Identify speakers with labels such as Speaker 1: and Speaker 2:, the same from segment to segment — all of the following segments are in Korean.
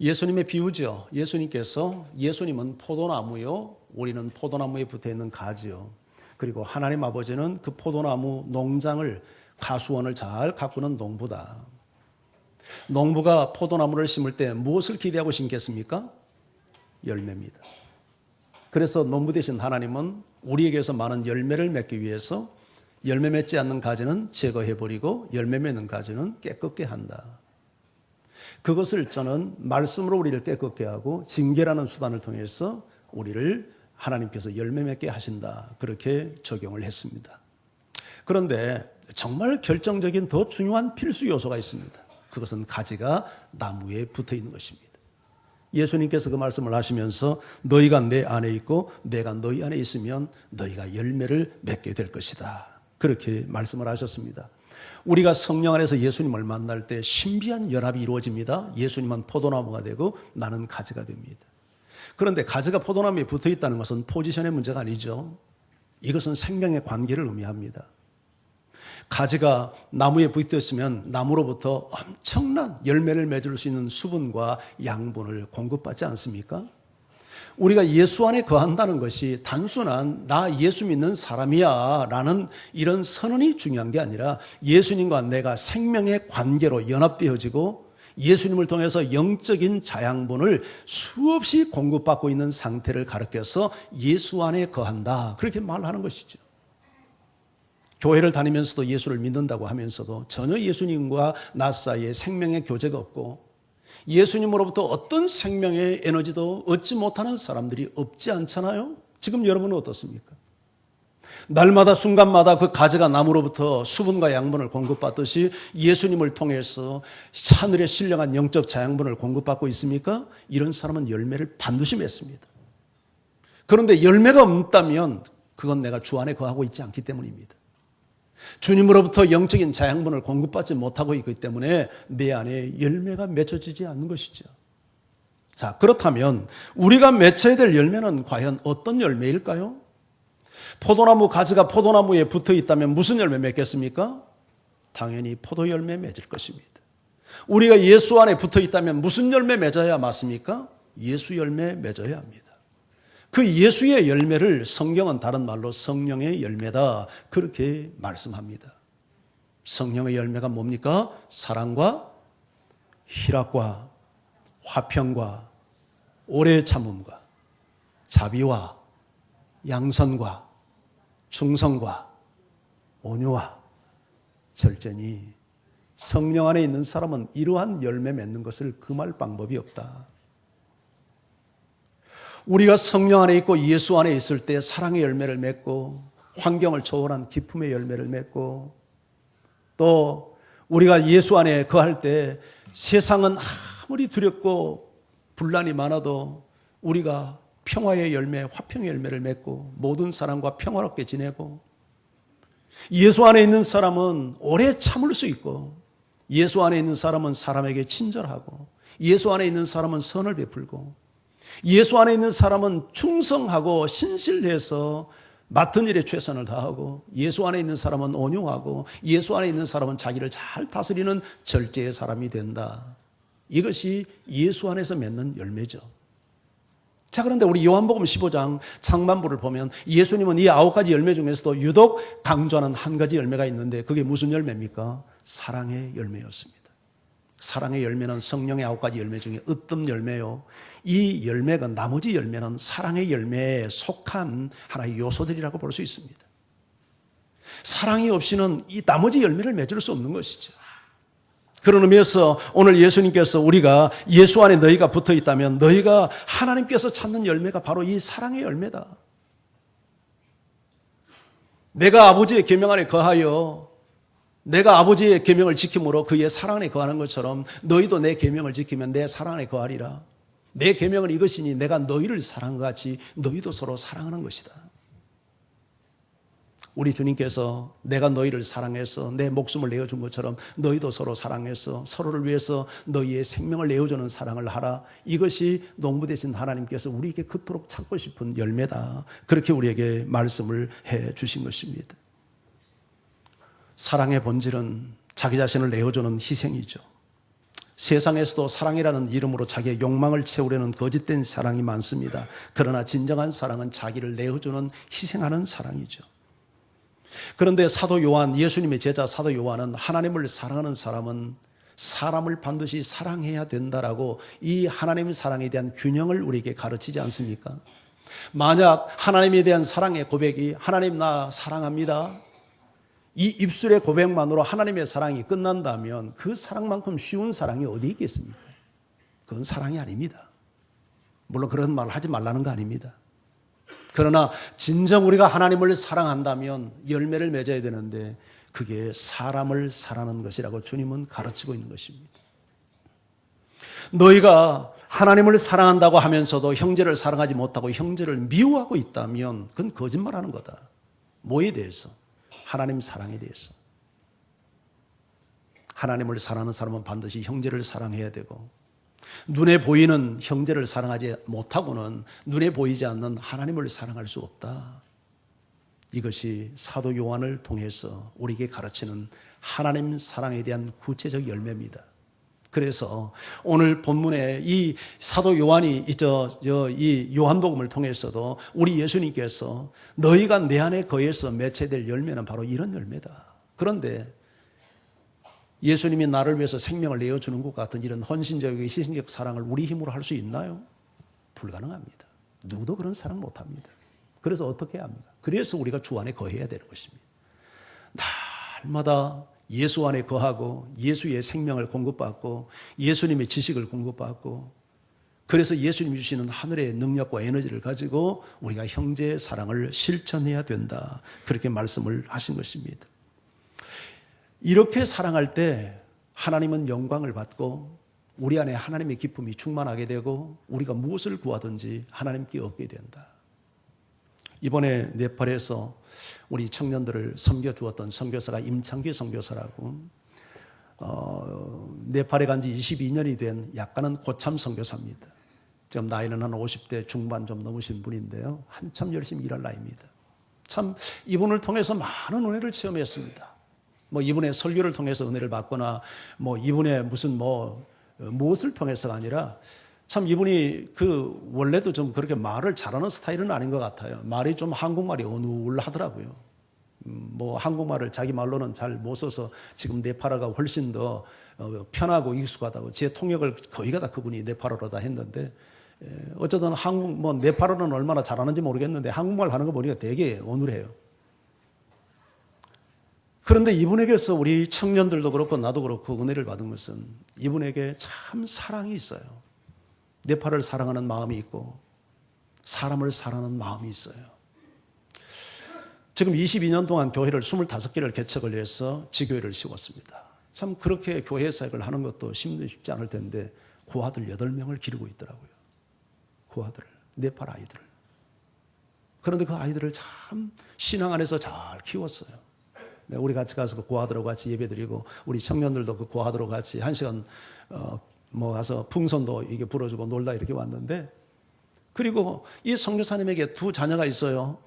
Speaker 1: 예수님의 비유죠. 예수님은 포도나무요, 우리는 포도나무에 붙어있는 가지요. 그리고 하나님 아버지는 그 포도나무 농장을, 가수원을 잘 가꾸는 농부다. 농부가 포도나무를 심을 때 무엇을 기대하고 심겠습니까? 열매입니다. 그래서 농부 되신 하나님은 우리에게서 많은 열매를 맺기 위해서 열매 맺지 않는 가지는 제거해버리고 열매 맺는 가지는 깨끗게 한다. 그것을 저는 말씀으로 우리를 깨끗게 하고 징계라는 수단을 통해서 우리를 하나님께서 열매 맺게 하신다. 그렇게 적용을 했습니다. 그런데 정말 결정적인 더 중요한 필수 요소가 있습니다. 그것은 가지가 나무에 붙어 있는 것입니다. 예수님께서 그 말씀을 하시면서 너희가 내 안에 있고 내가 너희 안에 있으면 너희가 열매를 맺게 될 것이다. 그렇게 말씀을 하셨습니다. 우리가 성령 안에서 예수님을 만날 때 신비한 연합이 이루어집니다. 예수님은 포도나무가 되고 나는 가지가 됩니다. 그런데 가지가 포도나무에 붙어 있다는 것은 포지션의 문제가 아니죠. 이것은 생명의 관계를 의미합니다. 가지가 나무에 붙어 있으면 나무로부터 엄청난 열매를 맺을 수 있는 수분과 양분을 공급받지 않습니까? 우리가 예수 안에 거한다는 것이 단순한 나 예수 믿는 사람이야 라는 이런 선언이 중요한 게 아니라 예수님과 내가 생명의 관계로 연합되어지고 예수님을 통해서 영적인 자양분을 수없이 공급받고 있는 상태를 가리켜서 예수 안에 거한다. 그렇게 말하는 것이죠. 교회를 다니면서도 예수를 믿는다고 하면서도 전혀 예수님과 나 사이에 생명의 교제가 없고 예수님으로부터 어떤 생명의 에너지도 얻지 못하는 사람들이 없지 않잖아요? 지금 여러분은 어떻습니까? 날마다 순간마다 그 가지가 나무로부터 수분과 양분을 공급받듯이 예수님을 통해서 하늘의 신령한 영적 자양분을 공급받고 있습니까? 이런 사람은 열매를 반드시 맺습니다. 그런데 열매가 없다면 그건 내가 주 안에 거하고 있지 않기 때문입니다. 주님으로부터 영적인 자양분을 공급받지 못하고 있기 때문에 내 안에 열매가 맺혀지지 않는 것이죠. 자, 그렇다면 우리가 맺혀야 될 열매는 과연 어떤 열매일까요? 포도나무 가지가 포도나무에 붙어 있다면 무슨 열매 맺겠습니까? 당연히 포도 열매 맺을 것입니다. 우리가 예수 안에 붙어 있다면 무슨 열매 맺어야 맞습니까? 예수 열매 맺어야 합니다. 그 예수의 열매를 성경은 다른 말로 성령의 열매다 그렇게 말씀합니다. 성령의 열매가 뭡니까? 사랑과 희락과 화평과 오래 참음과 자비와 양선과 충성과 온유와 절제니 성령 안에 있는 사람은 이러한 열매 맺는 것을 금할 방법이 없다. 우리가 성령 안에 있고 예수 안에 있을 때 사랑의 열매를 맺고 환경을 초월한 기쁨의 열매를 맺고 또 우리가 예수 안에 거할 때 세상은 아무리 두렵고 분란이 많아도 우리가 평화의 열매, 화평의 열매를 맺고 모든 사람과 평화롭게 지내고 예수 안에 있는 사람은 오래 참을 수 있고 예수 안에 있는 사람은 사람에게 친절하고 예수 안에 있는 사람은 선을 베풀고 예수 안에 있는 사람은 충성하고 신실해서 맡은 일에 최선을 다하고 예수 안에 있는 사람은 온유하고 예수 안에 있는 사람은 자기를 잘 다스리는 절제의 사람이 된다. 이것이 예수 안에서 맺는 열매죠. 자, 그런데 우리 요한복음 15장 상반부를 보면 예수님은 이 9가지 열매 중에서도 유독 강조하는 한 가지 열매가 있는데 그게 무슨 열매입니까? 사랑의 열매였습니다. 사랑의 열매는 성령의 9가지 열매 중에 으뜸 열매요. 이 열매가 나머지 열매는 사랑의 열매에 속한 하나의 요소들이라고 볼 수 있습니다. 사랑이 없이는 이 나머지 열매를 맺을 수 없는 것이죠. 그런 의미에서 오늘 예수님께서 우리가 예수 안에 너희가 붙어 있다면 너희가 하나님께서 찾는 열매가 바로 이 사랑의 열매다. 내가 아버지의 계명 안에 거하여 내가 아버지의 계명을 지킴으로 그의 사랑 안에 거하는 것처럼 너희도 내 계명을 지키면 내 사랑 안에 거하리라. 내 계명은 이것이니 내가 너희를 사랑한 것 같이 너희도 서로 사랑하는 것이다. 우리 주님께서 내가 너희를 사랑해서 내 목숨을 내어준 것처럼 너희도 서로 사랑해서 서로를 위해서 너희의 생명을 내어주는 사랑을 하라. 이것이 농부 되신 하나님께서 우리에게 그토록 찾고 싶은 열매다. 그렇게 우리에게 말씀을 해 주신 것입니다. 사랑의 본질은 자기 자신을 내어주는 희생이죠. 세상에서도 사랑이라는 이름으로 자기의 욕망을 채우려는 거짓된 사랑이 많습니다. 그러나 진정한 사랑은 자기를 내어주는 희생하는 사랑이죠. 그런데 사도 요한, 예수님의 제자 사도 요한은 하나님을 사랑하는 사람은 사람을 반드시 사랑해야 된다라고 이 하나님의 사랑에 대한 균형을 우리에게 가르치지 않습니까? 만약 하나님에 대한 사랑의 고백이 하나님 나 사랑합니다, 이 입술의 고백만으로 하나님의 사랑이 끝난다면 그 사랑만큼 쉬운 사랑이 어디 있겠습니까? 그건 사랑이 아닙니다. 물론 그런 말 하지 말라는 거 아닙니다. 그러나 진정 우리가 하나님을 사랑한다면 열매를 맺어야 되는데 그게 사람을 사랑하는 것이라고 주님은 가르치고 있는 것입니다. 너희가 하나님을 사랑한다고 하면서도 형제를 사랑하지 못하고 형제를 미워하고 있다면 그건 거짓말하는 거다. 뭐에 대해서? 하나님 사랑에 대해서. 하나님을 사랑하는 사람은 반드시 형제를 사랑해야 되고, 눈에 보이는 형제를 사랑하지 못하고는 눈에 보이지 않는 하나님을 사랑할 수 없다. 이것이 사도 요한을 통해서 우리에게 가르치는 하나님 사랑에 대한 구체적 열매입니다. 그래서 오늘 본문에 이 사도 요한이 이 요한복음을 통해서도 우리 예수님께서 너희가 내 안에 거해서 맺혀야 열매는 바로 이런 열매다. 그런데 예수님이 나를 위해서 생명을 내어주는 것 같은 이런 헌신적이고 희생적 사랑을 우리 힘으로 할 수 있나요? 불가능합니다. 누구도 그런 사랑 못합니다. 그래서 어떻게 해야 합니까? 그래서 우리가 주 안에 거해야 되는 것입니다. 날마다 예수 안에 거하고 예수의 생명을 공급받고 예수님의 지식을 공급받고, 그래서 예수님이 주시는 하늘의 능력과 에너지를 가지고 우리가 형제의 사랑을 실천해야 된다. 그렇게 말씀을 하신 것입니다. 이렇게 사랑할 때 하나님은 영광을 받고 우리 안에 하나님의 기쁨이 충만하게 되고 우리가 무엇을 구하든지 하나님께 얻게 된다. 이번에 네팔에서 우리 청년들을 섬겨주었던 선교사가 임창규 선교사라고, 네팔에 간 지 22년이 된 약간은 고참 선교사입니다. 지금 나이는 한 50대 중반 좀 넘으신 분인데요. 한참 열심히 일할 나이입니다. 참 이분을 통해서 많은 은혜를 체험했습니다. 뭐 이분의 설교를 통해서 은혜를 받거나 뭐 이분의 무엇을 통해서가 아니라 참 이분이 원래도 좀 그렇게 말을 잘하는 스타일은 아닌 것 같아요. 말이 좀 한국말이 어눌하더라고요. 한국말을 자기 말로는 잘 못 써서 지금 네팔어가 훨씬 더 편하고 익숙하다고, 제 통역을 거의가 다 그분이 네팔어로 다 했는데, 어쨌든 네팔어는 얼마나 잘하는지 모르겠는데 한국말 하는 거 보니까 되게 어눌해요. 그런데 이분에게서 우리 청년들도 그렇고 나도 그렇고 은혜를 받은 것은 이분에게 참 사랑이 있어요. 네팔을 사랑하는 마음이 있고 사람을 사랑하는 마음이 있어요. 지금 22년 동안 교회를 25개를 개척을 해서 지교회를 씌웠습니다. 참 그렇게 교회 사역을 하는 것도 쉽지 않을 텐데 그 아들 8명을 기르고 있더라고요. 그 아들을, 네팔 아이들을. 그런데 그 아이들을 참 신앙 안에서 잘 키웠어요. 우리 같이 가서 그 아들하고 같이 예배드리고 우리 청년들도 그 아들하고 같이 1시간 가서 풍선도 이게 불어주고 놀다 이렇게 왔는데, 그리고 이 선교사님에게 2 자녀가 있어요.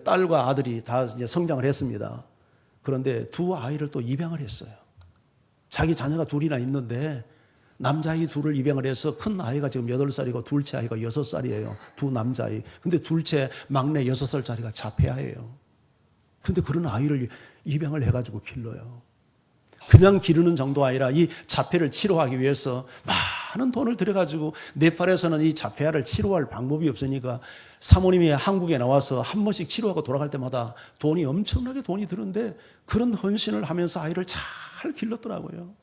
Speaker 1: 딸과 아들이 다 이제 성장을 했습니다. 그런데 2 아이를 또 입양을 했어요. 자기 자녀가 2이나 있는데 남자아이 2을 입양을 해서 큰 아이가 지금 8살이고 둘째 아이가 6살이에요. 2 남자아이. 근데 둘째 막내 6살짜리가 자폐아예요. 근데 그런 아이를 입양을 해가지고 길러요. 그냥 기르는 정도가 아니라 이 자폐를 치료하기 위해서 많은 돈을 들여가지고, 네팔에서는 이 자폐아를 치료할 방법이 없으니까 사모님이 한국에 나와서 한 번씩 치료하고 돌아갈 때마다 엄청나게 돈이 드는데 그런 헌신을 하면서 아이를 잘 길렀더라고요.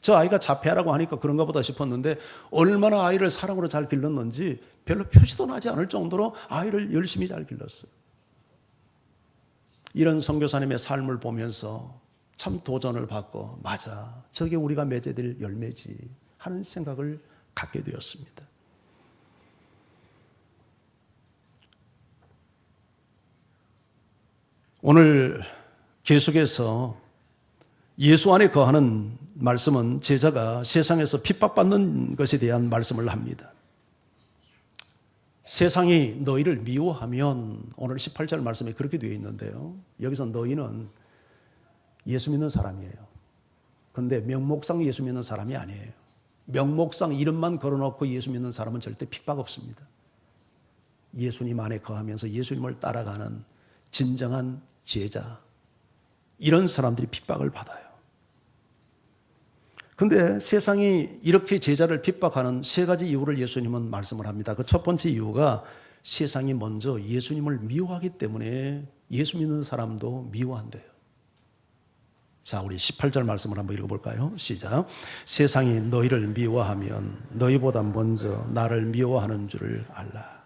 Speaker 1: 저 아이가 자폐아라고 하니까 그런가 보다 싶었는데 얼마나 아이를 사랑으로 잘 길렀는지 별로 표시도 나지 않을 정도로 아이를 열심히 잘 길렀어요. 이런 선교사님의 삶을 보면서 참 도전을 받고, 맞아, 저게 우리가 맺어야 될 열매지 하는 생각을 갖게 되었습니다. 오늘 계속해서 예수 안에 거하는 말씀은 제자가 세상에서 핍박받는 것에 대한 말씀을 합니다. 세상이 너희를 미워하면, 오늘 18절 말씀에 그렇게 되어 있는데요. 여기서 너희는 예수 믿는 사람이에요. 그런데 명목상 예수 믿는 사람이 아니에요. 명목상 이름만 걸어놓고 예수 믿는 사람은 절대 핍박 없습니다. 예수님 안에 거하면서 예수님을 따라가는 진정한 제자, 이런 사람들이 핍박을 받아요. 그런데 세상이 이렇게 제자를 핍박하는 세 가지 이유를 예수님은 말씀을 합니다. 그 첫 번째 이유가 세상이 먼저 예수님을 미워하기 때문에 예수 믿는 사람도 미워한대요. 자, 우리 18절 말씀을 한번 읽어볼까요? 시작. 세상이 너희를 미워하면 너희보다 먼저 나를 미워하는 줄을 알라.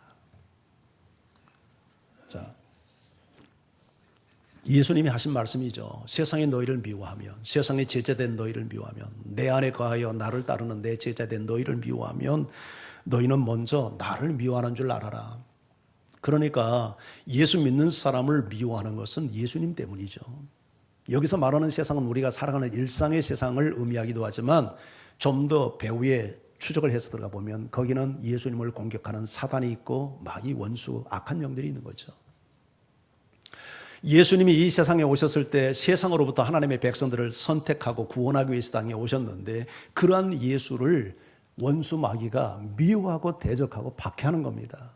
Speaker 1: 자, 예수님이 하신 말씀이죠. 세상이 너희를 미워하면, 세상에 제자된 너희를 미워하면, 내 안에 거하여 나를 따르는 내 제자된 너희를 미워하면 너희는 먼저 나를 미워하는 줄 알아라. 그러니까 예수 믿는 사람을 미워하는 것은 예수님 때문이죠. 여기서 말하는 세상은 우리가 살아가는 일상의 세상을 의미하기도 하지만 좀 더 배후에 추적을 해서 들어가 보면 거기는 예수님을 공격하는 사단이 있고 마귀, 원수, 악한 영들이 있는 거죠. 예수님이 이 세상에 오셨을 때 세상으로부터 하나님의 백성들을 선택하고 구원하기 위해서 땅에 오셨는데 그러한 예수를 원수 마귀가 미워하고 대적하고 박해하는 겁니다.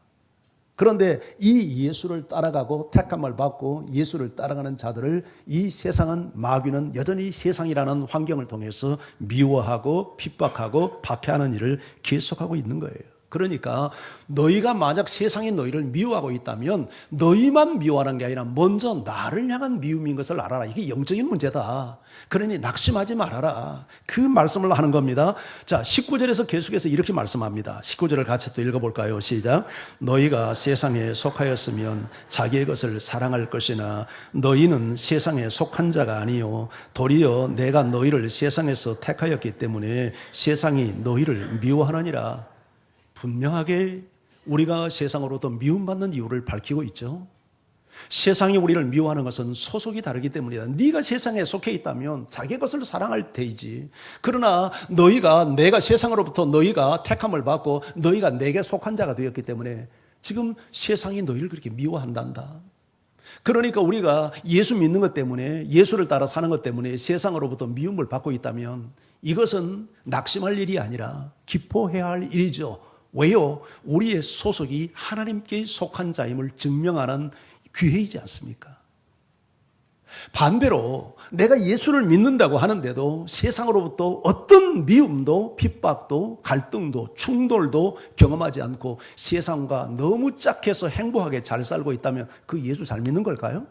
Speaker 1: 그런데 이 예수를 따라가고 택함을 받고 예수를 따라가는 자들을 이 세상은, 마귀는 여전히 세상이라는 환경을 통해서 미워하고 핍박하고 박해하는 일을 계속하고 있는 거예요. 그러니까 너희가 만약 세상이 너희를 미워하고 있다면 너희만 미워하는 게 아니라 먼저 나를 향한 미움인 것을 알아라. 이게 영적인 문제다. 그러니 낙심하지 말아라. 그 말씀을 하는 겁니다. 자, 19절에서 계속해서 이렇게 말씀합니다. 19절을 같이 또 읽어볼까요? 시작. 너희가 세상에 속하였으면 자기의 것을 사랑할 것이나 너희는 세상에 속한 자가 아니요 도리어 내가 너희를 세상에서 택하였기 때문에 세상이 너희를 미워하느니라. 분명하게 우리가 세상으로부터 미움받는 이유를 밝히고 있죠. 세상이 우리를 미워하는 것은 소속이 다르기 때문이다. 네가 세상에 속해 있다면 자기 것을 사랑할 테이지. 그러나 내가 세상으로부터 너희가 택함을 받고 너희가 내게 속한 자가 되었기 때문에 지금 세상이 너희를 그렇게 미워한단다. 그러니까 우리가 예수 믿는 것 때문에, 예수를 따라 사는 것 때문에 세상으로부터 미움을 받고 있다면 이것은 낙심할 일이 아니라 기뻐해야 할 일이죠. 왜요? 우리의 소속이 하나님께 속한 자임을 증명하는 기회이지 않습니까? 반대로 내가 예수를 믿는다고 하는데도 세상으로부터 어떤 미움도 핍박도 갈등도 충돌도 경험하지 않고 세상과 너무 짝해서 행복하게 잘 살고 있다면 그 예수 잘 믿는 걸까요?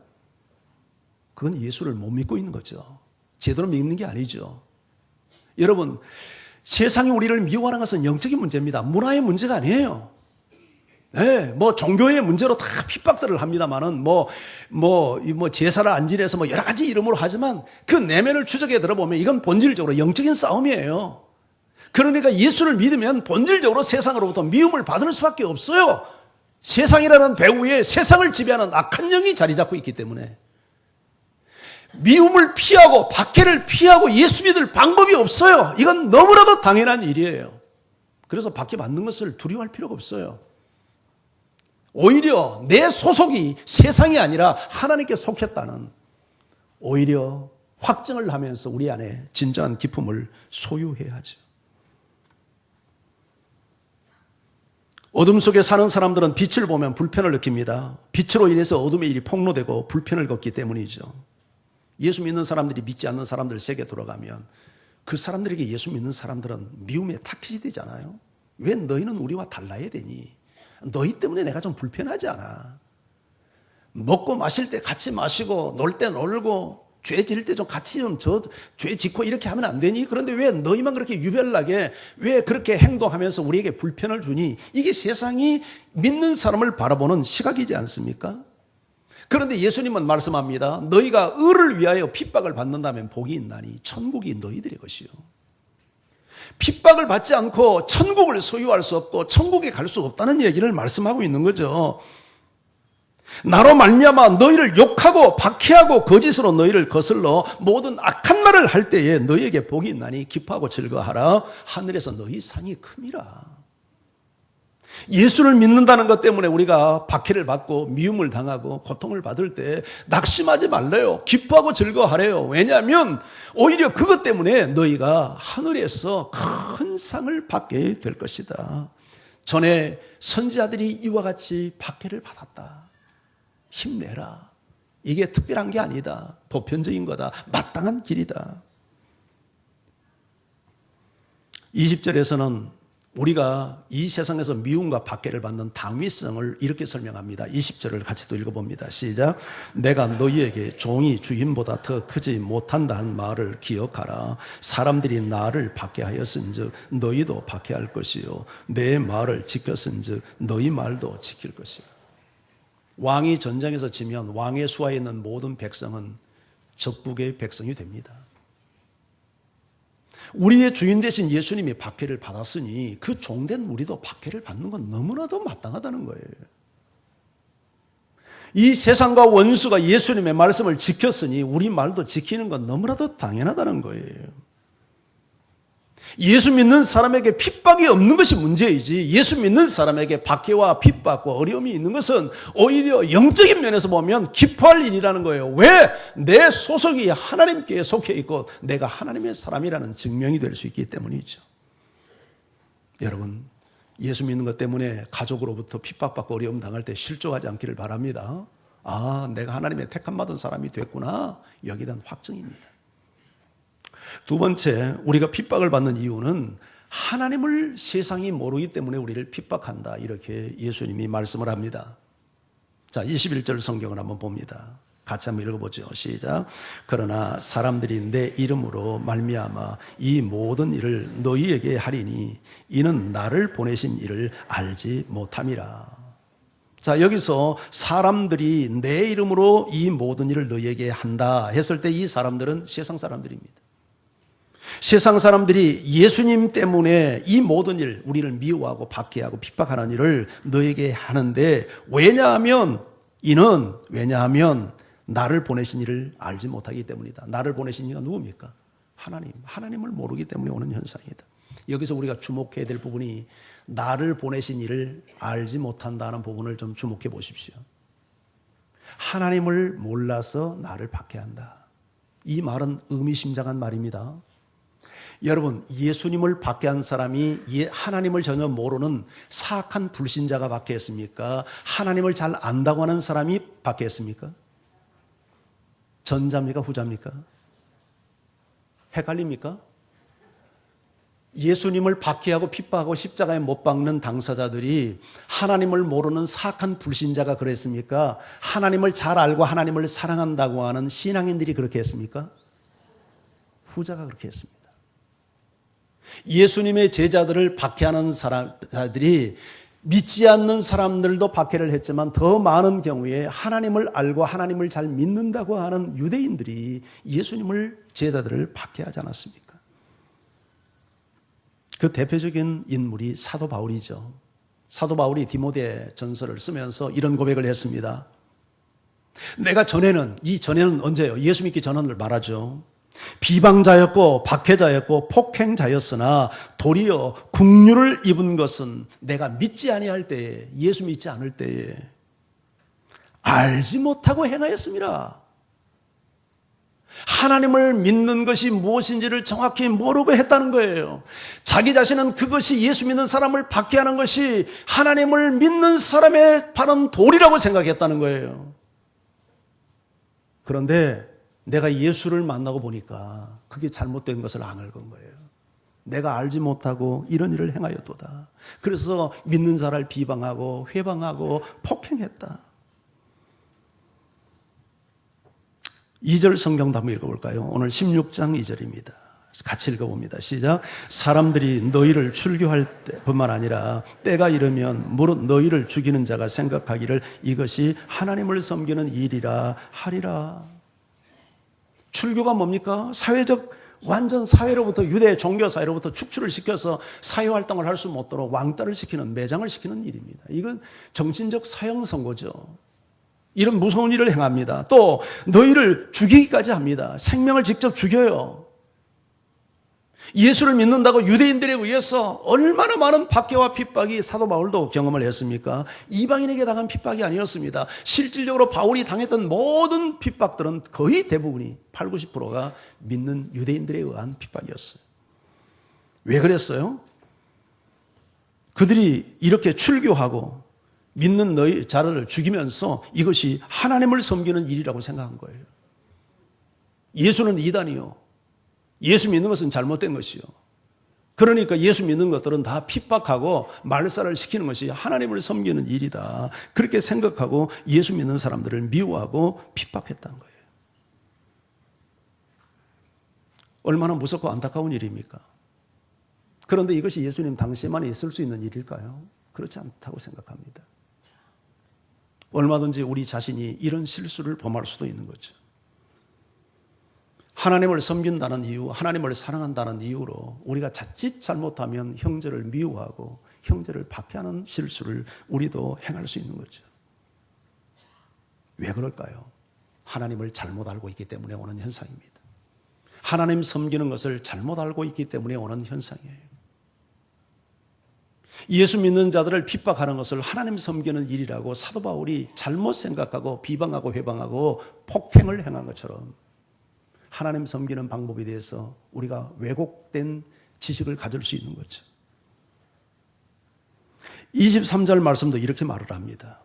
Speaker 1: 그건 예수를 못 믿고 있는 거죠. 제대로 믿는 게 아니죠. 여러분, 세상이 우리를 미워하는 것은 영적인 문제입니다. 문화의 문제가 아니에요. 네, 종교의 문제로 다 핍박들을 합니다만은, 제사를 안 지내서 여러 가지 이름으로 하지만 그 내면을 추적해 들어보면 이건 본질적으로 영적인 싸움이에요. 그러니까 예수를 믿으면 본질적으로 세상으로부터 미움을 받을 수밖에 없어요. 세상이라는 배후에 세상을 지배하는 악한 영이 자리 잡고 있기 때문에. 미움을 피하고 박해를 피하고 예수 믿을 방법이 없어요. 이건 너무나도 당연한 일이에요. 그래서 박해받는 것을 두려워할 필요가 없어요. 오히려 내 소속이 세상이 아니라 하나님께 속했다는, 오히려 확증을 하면서 우리 안에 진정한 기쁨을 소유해야죠. 어둠 속에 사는 사람들은 빛을 보면 불편을 느낍니다. 빛으로 인해서 어둠의 일이 폭로되고 불편을 겪기 때문이죠. 예수 믿는 사람들이 믿지 않는 사람들 세계 돌아가면 그 사람들에게 예수 믿는 사람들은 미움에 타깃이 되잖아요. 왜 너희는 우리와 달라야 되니? 너희 때문에 내가 좀 불편하지 않아? 먹고 마실 때 같이 마시고 놀 때 놀고 죄 지을 때 좀 같이 죄 짓고 이렇게 하면 안 되니? 그런데 왜 너희만 그렇게 유별나게 왜 그렇게 행동하면서 우리에게 불편을 주니? 이게 세상이 믿는 사람을 바라보는 시각이지 않습니까? 그런데 예수님은 말씀합니다. 너희가 의를 위하여 핍박을 받는다면 복이 있나니 천국이 너희들의 것이요. 핍박을 받지 않고 천국을 소유할 수 없고 천국에 갈 수 없다는 얘기를 말씀하고 있는 거죠. 나로 말미암아 너희를 욕하고 박해하고 거짓으로 너희를 거슬러 모든 악한 말을 할 때에 너희에게 복이 있나니 기뻐하고 즐거워하라. 하늘에서 너희 상이 큼이라. 예수를 믿는다는 것 때문에 우리가 박해를 받고 미움을 당하고 고통을 받을 때 낙심하지 말래요. 기뻐하고 즐거워하래요. 왜냐하면 오히려 그것 때문에 너희가 하늘에서 큰 상을 받게 될 것이다. 전에 선지자들이 이와 같이 박해를 받았다. 힘내라. 이게 특별한 게 아니다. 보편적인 거다. 마땅한 길이다. 20절에서는 우리가 이 세상에서 미움과 박해를 받는 당위성을 이렇게 설명합니다. 20절을 같이 또 읽어봅니다. 시작. 내가 너희에게 종이 주인보다 더 크지 못한다는 말을 기억하라. 사람들이 나를 박해하였은즉 너희도 박해할 것이요 내 말을 지켰은즉 너희 말도 지킬 것이요. 왕이 전쟁에서 지면 왕의 수하에 있는 모든 백성은 적국의 백성이 됩니다. 우리의 주인 되신 예수님이 박해를 받았으니 그 종된 우리도 박해를 받는 건 너무나도 마땅하다는 거예요. 이 세상과 원수가 예수님의 말씀을 지켰으니 우리 말도 지키는 건 너무나도 당연하다는 거예요. 예수 믿는 사람에게 핍박이 없는 것이 문제이지 예수 믿는 사람에게 박해와 핍박과 어려움이 있는 것은 오히려 영적인 면에서 보면 기뻐할 일이라는 거예요. 왜? 내 소속이 하나님께 속해 있고 내가 하나님의 사람이라는 증명이 될 수 있기 때문이죠. 여러분, 예수 믿는 것 때문에 가족으로부터 핍박받고 어려움 당할 때 실족하지 않기를 바랍니다. 아, 내가 하나님의 택함 받은 사람이 됐구나. 여기에 대한 확증입니다. 두 번째, 우리가 핍박을 받는 이유는 하나님을 세상이 모르기 때문에 우리를 핍박한다. 이렇게 예수님이 말씀을 합니다. 자, 21절 성경을 한번 봅니다. 같이 한번 읽어보죠. 시작. 그러나 사람들이 내 이름으로 말미암아 이 모든 일을 너희에게 하리니 이는 나를 보내신 이를 알지 못함이라. 자, 여기서 사람들이 내 이름으로 이 모든 일을 너희에게 한다 했을 때 이 사람들은 세상 사람들입니다. 세상 사람들이 예수님 때문에 이 모든 일, 우리를 미워하고 박해하고 핍박하는 일을 너에게 하는데 왜냐하면 나를 보내신 이를 알지 못하기 때문이다. 나를 보내신 이가 누굽니까? 하나님을 모르기 때문에 오는 현상이다. 여기서 우리가 주목해야 될 부분이 나를 보내신 이를 알지 못한다는 부분을 좀 주목해 보십시오. 하나님을 몰라서 나를 박해한다. 이 말은 의미심장한 말입니다. 여러분, 예수님을 박해한 사람이 하나님을 전혀 모르는 사악한 불신자가 박해했습니까? 하나님을 잘 안다고 하는 사람이 박해했습니까? 전자입니까? 후자입니까? 헷갈립니까? 예수님을 박해하고 핍박하고 십자가에 못 박는 당사자들이 하나님을 모르는 사악한 불신자가 그랬습니까? 하나님을 잘 알고 하나님을 사랑한다고 하는 신앙인들이 그렇게 했습니까? 후자가 그렇게 했습니다. 예수님의 제자들을 박해하는 사람들이 믿지 않는 사람들도 박해를 했지만 더 많은 경우에 하나님을 알고 하나님을 잘 믿는다고 하는 유대인들이 예수님을 제자들을 박해하지 않았습니까? 그 대표적인 인물이 사도 바울이죠. 사도 바울이 디모데 전서를 쓰면서 이런 고백을 했습니다. 내가 전에는 언제예요? 예수 믿기 전을 말하죠. 비방자였고 박해자였고 폭행자였으나 도리어 국류를 입은 것은 내가 믿지 아니할 때에, 예수 믿지 않을 때에 알지 못하고 행하였습니다. 하나님을 믿는 것이 무엇인지를 정확히 모르고 했다는 거예요. 자기 자신은 그것이 예수 믿는 사람을 박해하는 것이 하나님을 믿는 사람의 바른 도리라고 생각했다는 거예요. 그런데 내가 예수를 만나고 보니까 그게 잘못된 것을 안 건 거예요. 내가 알지 못하고 이런 일을 행하였도다. 그래서 믿는 자를 비방하고 회방하고 폭행했다. 2절 성경도 한번 읽어볼까요? 오늘 16장 2절입니다. 같이 읽어봅니다. 시작. 사람들이 너희를 출교할 뿐만 아니라 때가 이르면 무릇 너희를 죽이는 자가 생각하기를 이것이 하나님을 섬기는 일이라 하리라. 출교가 뭡니까? 완전 사회로부터, 유대 종교 사회로부터 축출을 시켜서 사회활동을 할 수 못도록 왕따를 시키는, 매장을 시키는 일입니다. 이건 정신적 사형 선고죠. 이런 무서운 일을 행합니다. 또 너희를 죽이기까지 합니다. 생명을 직접 죽여요. 예수를 믿는다고 유대인들에 의해서 얼마나 많은 박해와 핍박이 사도 바울도 경험을 했습니까? 이방인에게 당한 핍박이 아니었습니다. 실질적으로 바울이 당했던 모든 핍박들은 거의 대부분이 8, 90%가 믿는 유대인들에 의한 핍박이었어요. 왜 그랬어요? 그들이 이렇게 출교하고 믿는 너희 자를 죽이면서 이것이 하나님을 섬기는 일이라고 생각한 거예요. 예수는 이단이요. 예수 믿는 것은 잘못된 것이요. 그러니까 예수 믿는 것들은 다 핍박하고 말살을 시키는 것이 하나님을 섬기는 일이다. 그렇게 생각하고 예수 믿는 사람들을 미워하고 핍박했다는 거예요. 얼마나 무섭고 안타까운 일입니까? 그런데 이것이 예수님 당시에만 있을 수 있는 일일까요? 그렇지 않다고 생각합니다. 얼마든지 우리 자신이 이런 실수를 범할 수도 있는 거죠. 하나님을 섬긴다는 이유, 하나님을 사랑한다는 이유로 우리가 자칫 잘못하면 형제를 미워하고 형제를 박해하는 실수를 우리도 행할 수 있는 거죠. 왜 그럴까요? 하나님을 잘못 알고 있기 때문에 오는 현상입니다. 하나님 섬기는 것을 잘못 알고 있기 때문에 오는 현상이에요. 예수 믿는 자들을 핍박하는 것을 하나님 섬기는 일이라고 사도 바울이 잘못 생각하고 비방하고 회방하고 폭행을 행한 것처럼 하나님 섬기는 방법에 대해서 우리가 왜곡된 지식을 가질 수 있는 거죠. 23절 말씀도 이렇게 말을 합니다.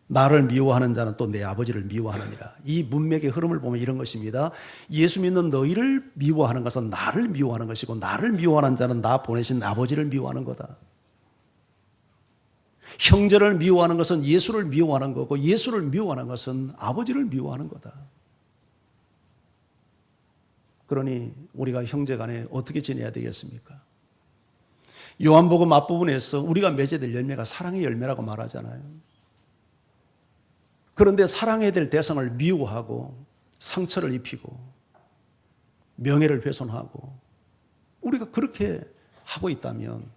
Speaker 1: 나를 미워하는 자는 또 내 아버지를 미워하느니라. 이 문맥의 흐름을 보면 이런 것입니다. 예수 믿는 너희를 미워하는 것은 나를 미워하는 것이고 나를 미워하는 자는 나 보내신 아버지를 미워하는 거다. 형제를 미워하는 것은 예수를 미워하는 거고 예수를 미워하는 것은 아버지를 미워하는 거다. 그러니 우리가 형제 간에 어떻게 지내야 되겠습니까? 요한복음 앞부분에서 우리가 맺어야 될 열매가 사랑의 열매라고 말하잖아요. 그런데 사랑해야 될 대상을 미워하고 상처를 입히고 명예를 훼손하고 우리가 그렇게 하고 있다면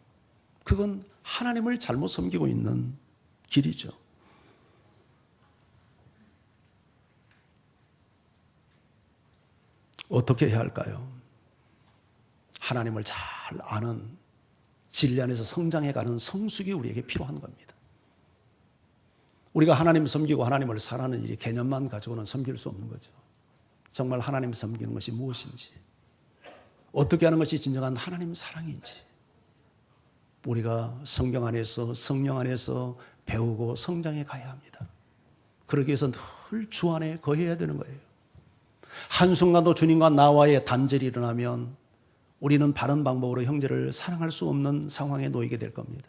Speaker 1: 그건 하나님을 잘못 섬기고 있는 길이죠. 어떻게 해야 할까요? 하나님을 잘 아는 진리 안에서 성장해가는 성숙이 우리에게 필요한 겁니다. 우리가 하나님 섬기고 하나님을 사랑하는 일이 개념만 가지고는 섬길 수 없는 거죠. 정말 하나님 섬기는 것이 무엇인지, 어떻게 하는 것이 진정한 하나님 사랑인지 우리가 성경 안에서 성령 안에서 배우고 성장해 가야 합니다. 그러기 위해서 늘 주 안에 거해야 되는 거예요. 한순간도 주님과 나와의 단절이 일어나면 우리는 바른 방법으로 형제를 사랑할 수 없는 상황에 놓이게 될 겁니다.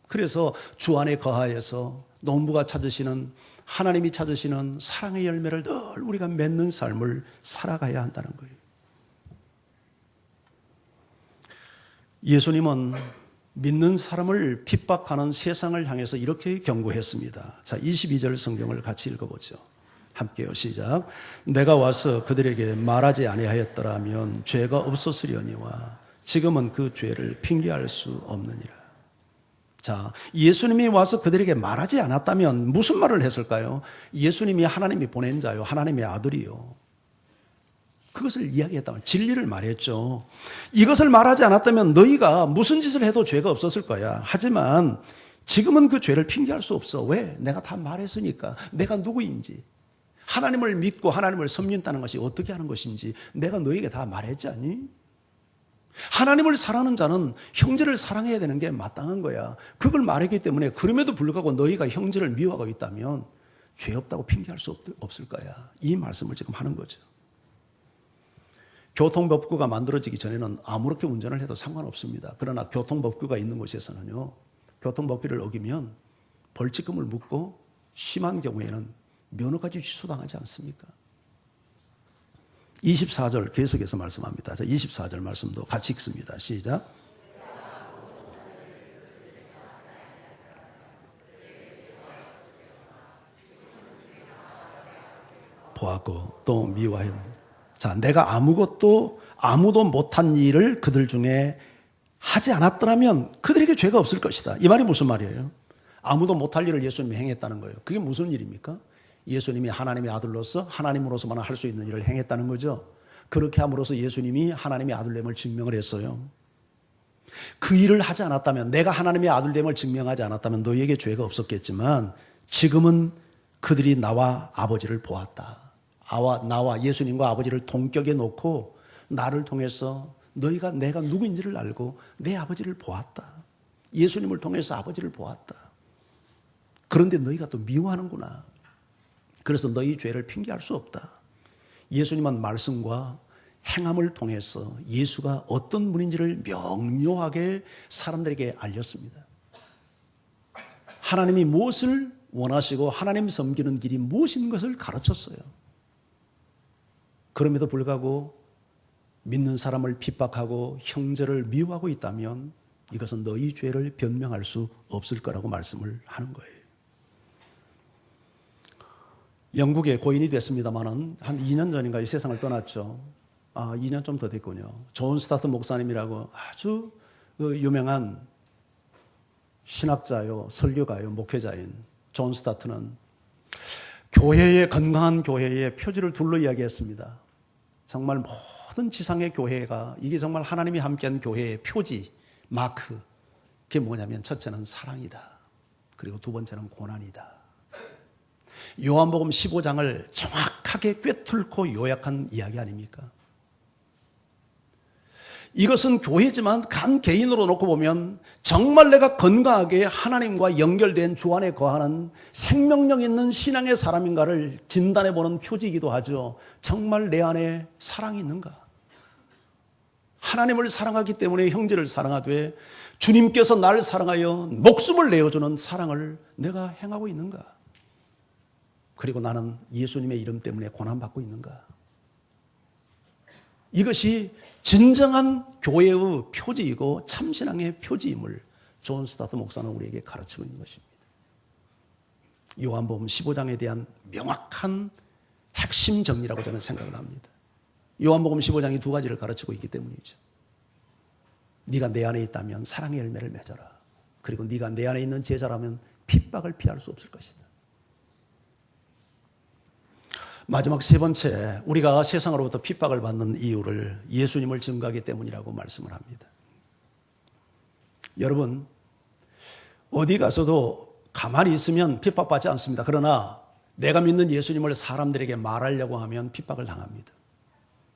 Speaker 1: 그래서 주 안에 거하여서 농부가 찾으시는 하나님이 찾으시는 사랑의 열매를 늘 우리가 맺는 삶을 살아가야 한다는 거예요. 예수님은 믿는 사람을 핍박하는 세상을 향해서 이렇게 경고했습니다. 자, 22절 성경을 같이 읽어보죠. 함께요. 시작. 내가 와서 그들에게 말하지 아니하였더라면 죄가 없었으려니와 지금은 그 죄를 핑계할 수 없느니라. 자, 예수님이 와서 그들에게 말하지 않았다면 무슨 말을 했을까요? 예수님이 하나님이 보낸 자요, 하나님의 아들이요. 그것을 이야기했다면 진리를 말했죠. 이것을 말하지 않았다면 너희가 무슨 짓을 해도 죄가 없었을 거야. 하지만 지금은 그 죄를 핑계할 수 없어. 왜? 내가 다 말했으니까. 내가 누구인지, 하나님을 믿고 하나님을 섬긴다는 것이 어떻게 하는 것인지 내가 너희에게 다 말했지 않니? 하나님을 사랑하는 자는 형제를 사랑해야 되는 게 마땅한 거야. 그걸 말했기 때문에 그럼에도 불구하고 너희가 형제를 미워하고 있다면 죄 없다고 핑계할 수 없을 거야. 이 말씀을 지금 하는 거죠. 교통법규가 만들어지기 전에는 아무렇게 운전을 해도 상관없습니다. 그러나 교통법규가 있는 곳에서는요, 교통법규를 어기면 벌칙금을 묻고 심한 경우에는 면허까지 취소당하지 않습니까? 24절 계속해서 말씀합니다. 자, 24절 말씀도 같이 읽습니다. 시작. 보았고 또 미워하였노라. 자, 내가 아무도 못한 일을 그들 중에 하지 않았더라면 그들에게 죄가 없을 것이다. 이 말이 무슨 말이에요? 아무도 못할 일을 예수님이 행했다는 거예요. 그게 무슨 일입니까? 예수님이 하나님의 아들로서 하나님으로서만 할 수 있는 일을 행했다는 거죠. 그렇게 함으로써 예수님이 하나님의 아들됨을 증명을 했어요. 그 일을 하지 않았다면, 내가 하나님의 아들됨을 증명하지 않았다면 너희에게 죄가 없었겠지만 지금은 그들이 나와 아버지를 보았다. 나와 예수님과 아버지를 동격에 놓고 나를 통해서 너희가 내가 누구인지를 알고 내 아버지를 보았다. 예수님을 통해서 아버지를 보았다. 그런데 너희가 또 미워하는구나. 그래서 너희 죄를 핑계할 수 없다. 예수님은 말씀과 행함을 통해서 예수가 어떤 분인지를 명료하게 사람들에게 알렸습니다. 하나님이 무엇을 원하시고 하나님 섬기는 길이 무엇인 것을 가르쳤어요. 그럼에도 불구하고 믿는 사람을 핍박하고 형제를 미워하고 있다면 이것은 너희 죄를 변명할 수 없을 거라고 말씀을 하는 거예요. 영국에 고인이 됐습니다마는 한 2년 전인가 이 세상을 떠났죠. 2년 좀 더 됐군요. 존 스타트 목사님이라고 아주 유명한 신학자요, 설교가요, 목회자인 존 스타트는 교회의 건강한 교회의 표지를 둘러 이야기했습니다. 정말 모든 지상의 교회가 이게 정말 하나님이 함께한 교회의 표지, 마크. 그게 뭐냐면 첫째는 사랑이다. 그리고 두 번째는 고난이다. 요한복음 15장을 정확하게 꿰뚫고 요약한 이야기 아닙니까? 이것은 교회지만 간 개인으로 놓고 보면 정말 내가 건강하게 하나님과 연결된 주 안에 거하는 생명력 있는 신앙의 사람인가를 진단해보는 표지이기도 하죠. 정말 내 안에 사랑이 있는가? 하나님을 사랑하기 때문에 형제를 사랑하되 주님께서 나를 사랑하여 목숨을 내어주는 사랑을 내가 행하고 있는가? 그리고 나는 예수님의 이름 때문에 고난받고 있는가? 이것이 진정한 교회의 표지이고 참신앙의 표지임을 존 스타트 목사는 우리에게 가르치고 있는 것입니다. 요한복음 15장에 대한 명확한 핵심 정리라고 저는 생각을 합니다. 요한복음 15장이 두 가지를 가르치고 있기 때문이죠. 네가 내 안에 있다면 사랑의 열매를 맺어라. 그리고 네가 내 안에 있는 제자라면 핍박을 피할 수 없을 것이다. 마지막 세 번째, 우리가 세상으로부터 핍박을 받는 이유를 예수님을 증거하기 때문이라고 말씀을 합니다. 여러분, 어디 가서도 가만히 있으면 핍박받지 않습니다. 그러나 내가 믿는 예수님을 사람들에게 말하려고 하면 핍박을 당합니다.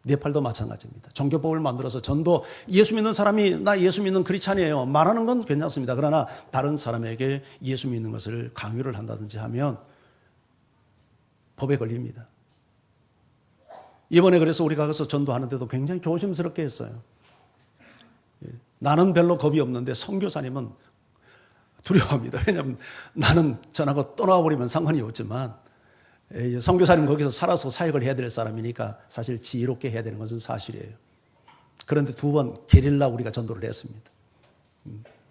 Speaker 1: 네팔도 마찬가지입니다. 종교법을 만들어서 전도 예수 믿는 사람이 나 예수 믿는 크리스찬이에요 말하는 건 괜찮습니다. 그러나 다른 사람에게 예수 믿는 것을 강요를 한다든지 하면 법에 걸립니다. 이번에 그래서 우리가 가서 전도하는데도 굉장히 조심스럽게 했어요. 나는 별로 겁이 없는데 선교사님은 두려워합니다. 왜냐하면 나는 전하고 떠나버리면 상관이 없지만 선교사님 거기서 살아서 사역을 해야 될 사람이니까 사실 지혜롭게 해야 되는 것은 사실이에요. 그런데 두 번 게릴라 우리가 전도를 했습니다.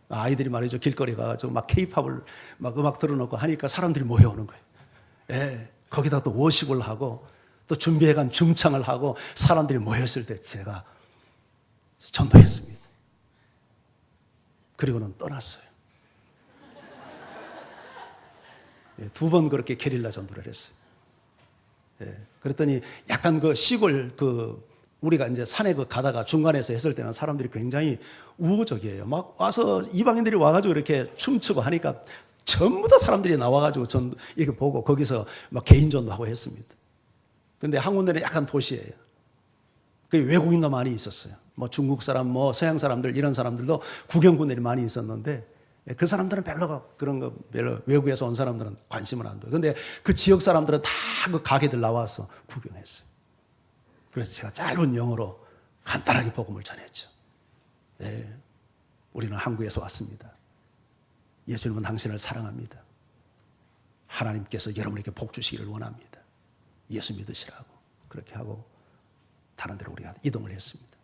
Speaker 1: 아이들이 말이죠. 길거리 가서 막 케이팝을 막 음악 틀어놓고 하니까 사람들이 모여오는 거예요. 거기다 또 워십을 하고 또 준비해간 중창을 하고 사람들이 모였을 때 제가 전도했습니다. 그리고는 떠났어요. 두 번 그렇게 게릴라 전도를 했어요. 그랬더니 약간 그 시골 우리가 이제 산에 가다가 중간에서 했을 때는 사람들이 굉장히 우호적이에요. 막 와서 이방인들이 와가지고 이렇게 춤추고 하니까 전부 다 사람들이 나와가지고 전 이렇게 보고 거기서 막 개인 전도하고 했습니다. 근데 한 군데는 약간 도시예요. 그 외국인도 많이 있었어요. 뭐 중국 사람, 뭐 서양 사람들 이런 사람들도 구경꾼들이 많이 있었는데 그 사람들은 그런 거 별로 외국에서 온 사람들은 관심을 안 둬요. 근데 그 지역 사람들은 다 그 가게들 나와서 구경했어요. 그래서 제가 짧은 영어로 간단하게 복음을 전했죠. 네, 우리는 한국에서 왔습니다. 예수님은 당신을 사랑합니다. 하나님께서 여러분에게 복 주시기를 원합니다. 예수 믿으시라고 그렇게 하고 다른 데로 우리가 이동을 했습니다.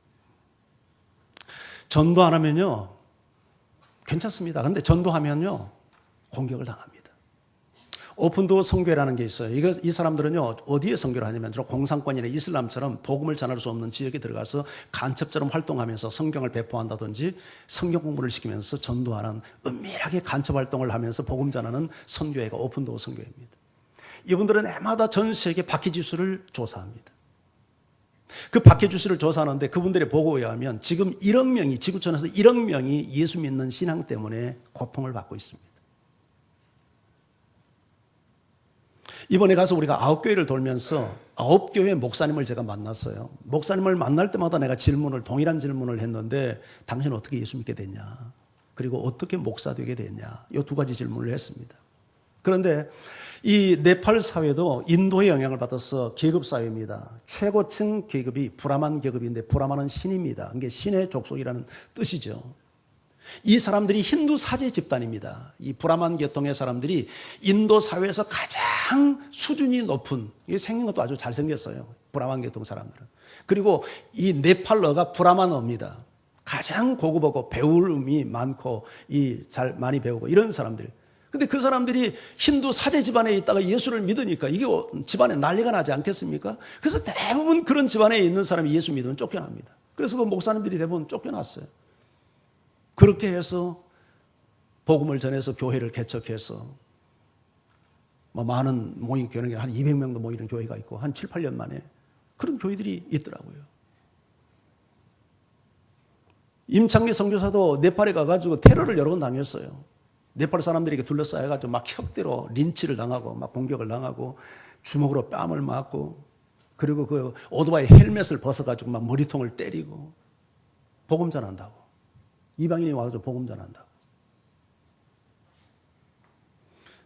Speaker 1: 전도 안 하면요 괜찮습니다. 그런데 전도하면요 공격을 당합니다. 오픈도어 선교회라는 게 있어요. 이 사람들은요 어디에 선교를 하냐면 주로 공산권이나 이슬람처럼 복음을 전할 수 없는 지역에 들어가서 간첩처럼 활동하면서 성경을 배포한다든지 성경 공부를 시키면서 전도하는 은밀하게 간첩 활동을 하면서 복음 전하는 선교회가 오픈도어 선교회입니다. 이분들은 해마다 전 세계 바퀴 지수를 조사합니다. 그 박해주시를 조사하는데 그분들의 보고에 의하면 지금 1억 명이, 지구촌에서 1억 명이 예수 믿는 신앙 때문에 고통을 받고 있습니다. 이번에 가서 우리가 9교회를 돌면서 9교회 목사님을 제가 만났어요. 목사님을 만날 때마다 내가 동일한 질문을 했는데, 당신 어떻게 예수 믿게 됐냐? 그리고 어떻게 목사 되게 됐냐? 이 두 가지 질문을 했습니다. 그런데 이 네팔 사회도 인도의 영향을 받아서 계급 사회입니다. 최고층 계급이 브라만 계급인데, 브라만은 신입니다. 이게 신의 족속이라는 뜻이죠. 이 사람들이 힌두 사제 집단입니다. 이 브라만 계통의 사람들이 인도 사회에서 가장 수준이 높은, 이게 생긴 것도 아주 잘생겼어요. 브라만 계통 사람들은. 그리고 이 네팔어가 브라만어입니다. 가장 고급하고 배울 음이 많고 잘 많이 배우고 이런 사람들. 근데 그 사람들이 힌두 사제 집안에 있다가 예수를 믿으니까 이게 집안에 난리가 나지 않겠습니까? 그래서 대부분 그런 집안에 있는 사람이 예수 믿으면 쫓겨납니다. 그래서 그 목사님들이 대부분 쫓겨났어요. 그렇게 해서 복음을 전해서 교회를 개척해서 많은 모인 교회는 한 200명도 모이는 교회가 있고 한 7, 8년 만에 그런 교회들이 있더라고요. 임창래 선교사도 네팔에 가가지고 테러를 여러 번 당했어요. 네팔 사람들에게 둘러싸여가지고 막 혁대로 린치를 당하고 막 공격을 당하고 주먹으로 뺨을 맞고, 그리고 그 오토바이 헬멧을 벗어가지고 막 머리통을 때리고 복음 전한다고. 이방인이 와서 복음 전한다고.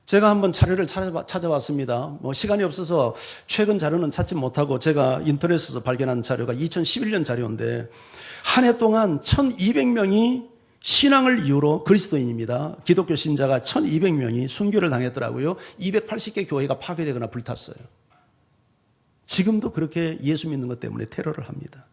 Speaker 1: 제가 한번 자료를 찾아봤습니다. 시간이 없어서 최근 자료는 찾지 못하고 제가 인터넷에서 발견한 자료가 2011년 자료인데, 한 해 동안 1200명이 신앙을 이유로, 그리스도인입니다. 기독교 신자가 1200명이 순교를 당했더라고요. 280개 교회가 파괴되거나 불탔어요. 지금도 그렇게 예수 믿는 것 때문에 테러를 합니다.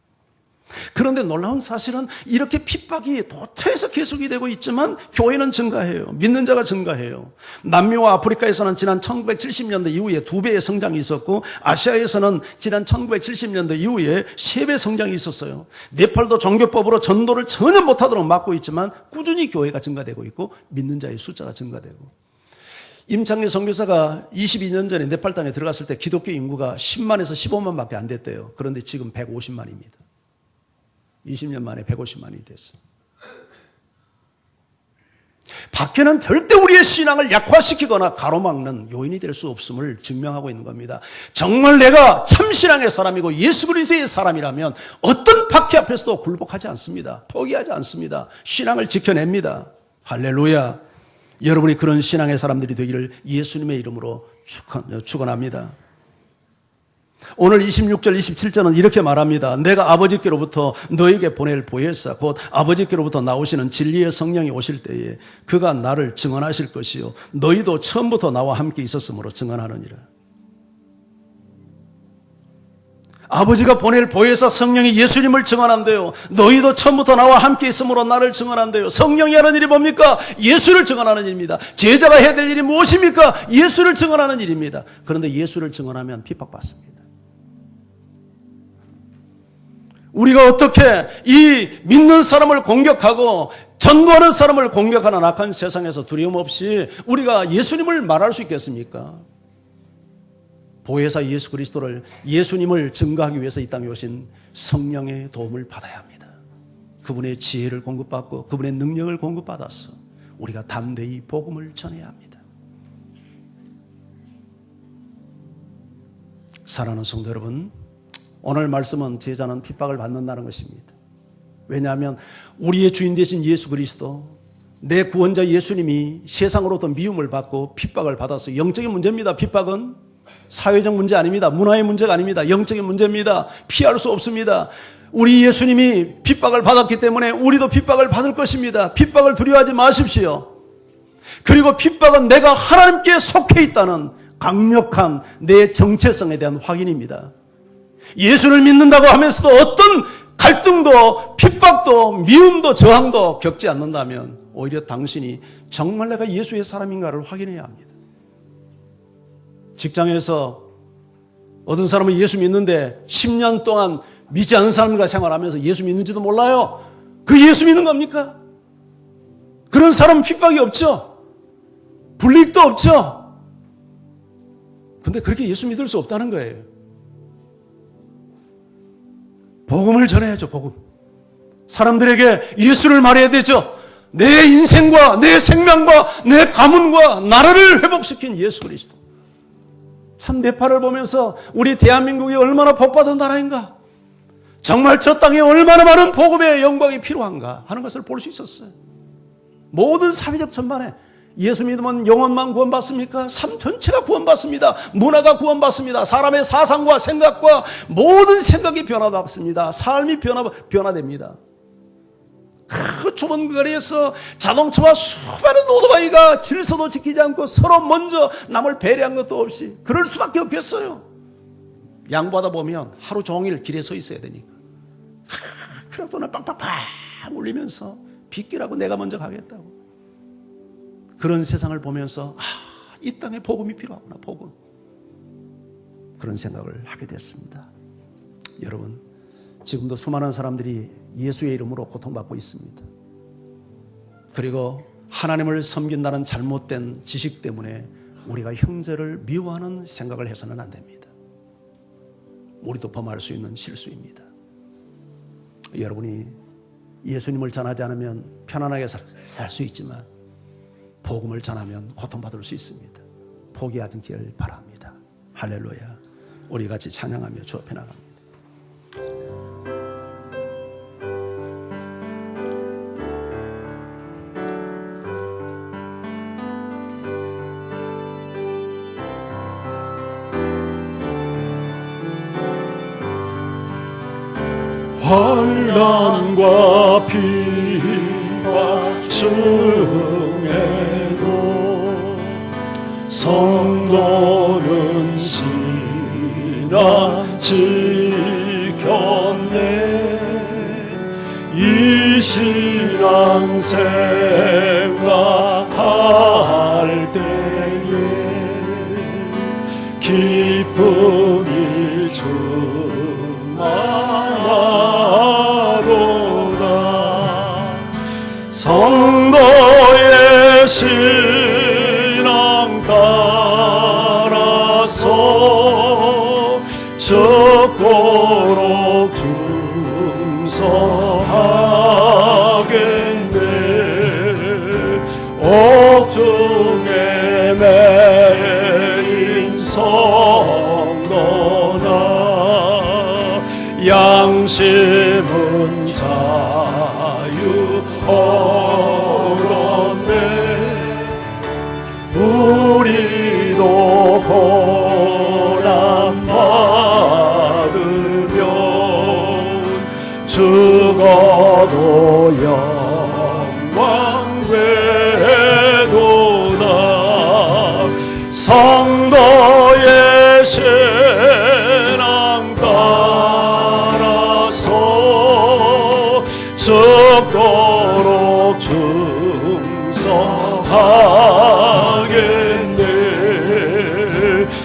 Speaker 1: 그런데 놀라운 사실은 이렇게 핍박이 도처에서 계속이 되고 있지만 교회는 증가해요. 믿는 자가 증가해요. 남미와 아프리카에서는 지난 1970년대 이후에 2배의 성장이 있었고, 아시아에서는 지난 1970년대 이후에 3배 성장이 있었어요. 네팔도 종교법으로 전도를 전혀 못하도록 막고 있지만 꾸준히 교회가 증가되고 있고 믿는 자의 숫자가 증가되고, 임창래 선교사가 22년 전에 네팔 땅에 들어갔을 때 기독교 인구가 10만에서 15만밖에 안 됐대요. 그런데 지금 150만입니다. 20년 만에 150만이 됐어요. 박해는 절대 우리의 신앙을 약화시키거나 가로막는 요인이 될 수 없음을 증명하고 있는 겁니다. 정말 내가 참신앙의 사람이고 예수 그리스도의 사람이라면 어떤 박해 앞에서도 굴복하지 않습니다. 포기하지 않습니다. 신앙을 지켜냅니다. 할렐루야. 여러분이 그런 신앙의 사람들이 되기를 예수님의 이름으로 축원합니다. 오늘 26절 27절은 이렇게 말합니다. 내가 아버지께로부터 너에게 보낼 보혜사 곧 아버지께로부터 나오시는 진리의 성령이 오실 때에 그가 나를 증언하실 것이요 너희도 처음부터 나와 함께 있었으므로 증언하느니라. 아버지가 보낼 보혜사 성령이 예수님을 증언한대요. 너희도 처음부터 나와 함께 있으므로 나를 증언한대요. 성령이 하는 일이 뭡니까? 예수를 증언하는 일입니다. 제자가 해야 될 일이 무엇입니까? 예수를 증언하는 일입니다. 그런데 예수를 증언하면 핍박받습니다. 우리가 어떻게 이 믿는 사람을 공격하고 전도하는 사람을 공격하는 악한 세상에서 두려움 없이 우리가 예수님을 말할 수 있겠습니까? 보혜사 예수 그리스도를, 예수님을 증거하기 위해서 이 땅에 오신 성령의 도움을 받아야 합니다. 그분의 지혜를 공급받고 그분의 능력을 공급받아서 우리가 담대히 복음을 전해야 합니다. 사랑하는 성도 여러분, 오늘 말씀은 제자는 핍박을 받는다는 것입니다. 왜냐하면 우리의 주인 되신 예수 그리스도, 내 구원자 예수님이 세상으로부터 미움을 받고 핍박을 받아서, 영적인 문제입니다. 핍박은 사회적 문제 아닙니다. 문화의 문제가 아닙니다. 영적인 문제입니다. 피할 수 없습니다. 우리 예수님이 핍박을 받았기 때문에 우리도 핍박을 받을 것입니다. 핍박을 두려워하지 마십시오. 그리고 핍박은 내가 하나님께 속해 있다는 강력한 내 정체성에 대한 확인입니다. 예수를 믿는다고 하면서도 어떤 갈등도 핍박도 미움도 저항도 겪지 않는다면 오히려 당신이 정말 내가 예수의 사람인가를 확인해야 합니다. 직장에서 어떤 사람은 예수 믿는데 10년 동안 믿지 않는 사람과 생활하면서 예수 믿는지도 몰라요. 그 예수 믿는 겁니까? 그런 사람은 핍박이 없죠. 불이익도 없죠. 근데 그렇게 예수 믿을 수 없다는 거예요. 복음을 전해야죠. 복음. 사람들에게 예수를 말해야 되죠. 내 인생과 내 생명과 내 가문과 나라를 회복시킨 예수 그리스도. 참 네팔을 보면서 우리 대한민국이 얼마나 복받은 나라인가, 정말 저 땅에 얼마나 많은 복음의 영광이 필요한가 하는 것을 볼 수 있었어요. 모든 사회적 전반에 예수 믿으면 영혼만 구원받습니까? 삶 전체가 구원받습니다. 문화가 구원받습니다. 사람의 사상과 생각과 모든 생각이 변화받습니다. 삶이 변화됩니다. 그 좁은 거리에서 자동차와 수많은 오토바이가 질서도 지키지 않고 서로 먼저 남을 배려한 것도 없이 그럴 수밖에 없겠어요. 양보하다 보면 하루 종일 길에 서 있어야 되니까. 그래서 오늘 빵빵빵 울리면서 빗길하고 내가 먼저 가겠다고. 그런 세상을 보면서 이 땅에 복음이 필요하구나, 복음. 그런 생각을 하게 됐습니다. 여러분, 지금도 수많은 사람들이 예수의 이름으로 고통받고 있습니다. 그리고 하나님을 섬긴다는 잘못된 지식 때문에 우리가 형제를 미워하는 생각을 해서는 안 됩니다. 우리도 범할 수 있는 실수입니다. 여러분이 예수님을 전하지 않으면 편안하게 살 수 있지만 복음을 전하면 고통받을 수 있습니다. 포기하지 않기를 바랍니다. 할렐루야. 우리 같이 찬양하며 주 앞에 나갑니다.
Speaker 2: 환난과 비와 중에도 성도는 신앙 지켰네. 이 신앙 생각할 때에 기쁨이 충만하도다. 성도의 신앙 따라서 적도록 충성하겠네. 옥중에 매인 성도나 양심은 자유 얻었네. 우리도 고난 받으면 죽어도 영광 되도다. 성도의 신앙 따라서 적도록 충성하겠네.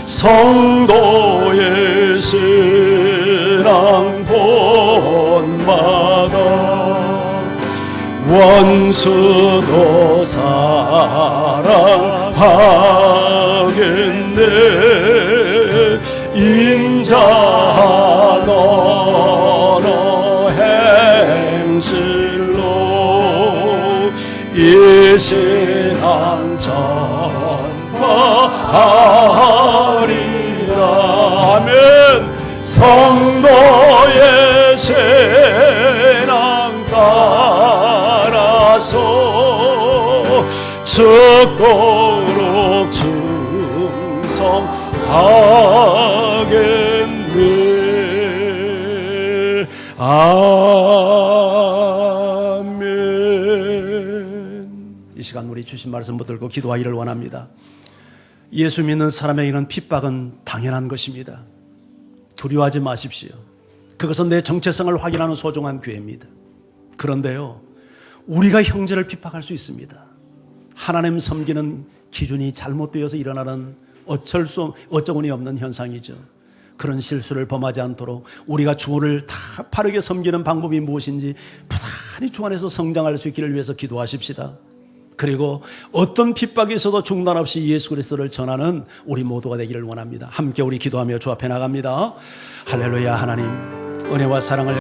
Speaker 2: 성도의 신앙 본마다 원수도 사랑하겠네. 인자한 언어 행실로 이 신앙 전파하리라. 아멘. 성도의 신앙 따라서 적도록 충성하겠네. 아멘.
Speaker 1: 이 시간 우리 주신 말씀 붙들고 기도하기를 원합니다. 예수 믿는 사람에게는 핍박은 당연한 것입니다. 두려워하지 마십시오. 그것은 내 정체성을 확인하는 소중한 기회입니다. 그런데요, 우리가 형제를 핍박할 수 있습니다. 하나님 섬기는 기준이 잘못되어서 일어나는 어처구니 없는 현상이죠. 그런 실수를 범하지 않도록 우리가 주를 다 바르게 섬기는 방법이 무엇인지 부단히 주 안에서 성장할 수 있기를 위해서 기도하십시다. 그리고 어떤 핍박이 있어도 중단 없이 예수 그리스도를 전하는 우리 모두가 되기를 원합니다. 함께 우리 기도하며 주 앞에 나갑니다. 할렐루야. 하나님, 은혜와 사랑을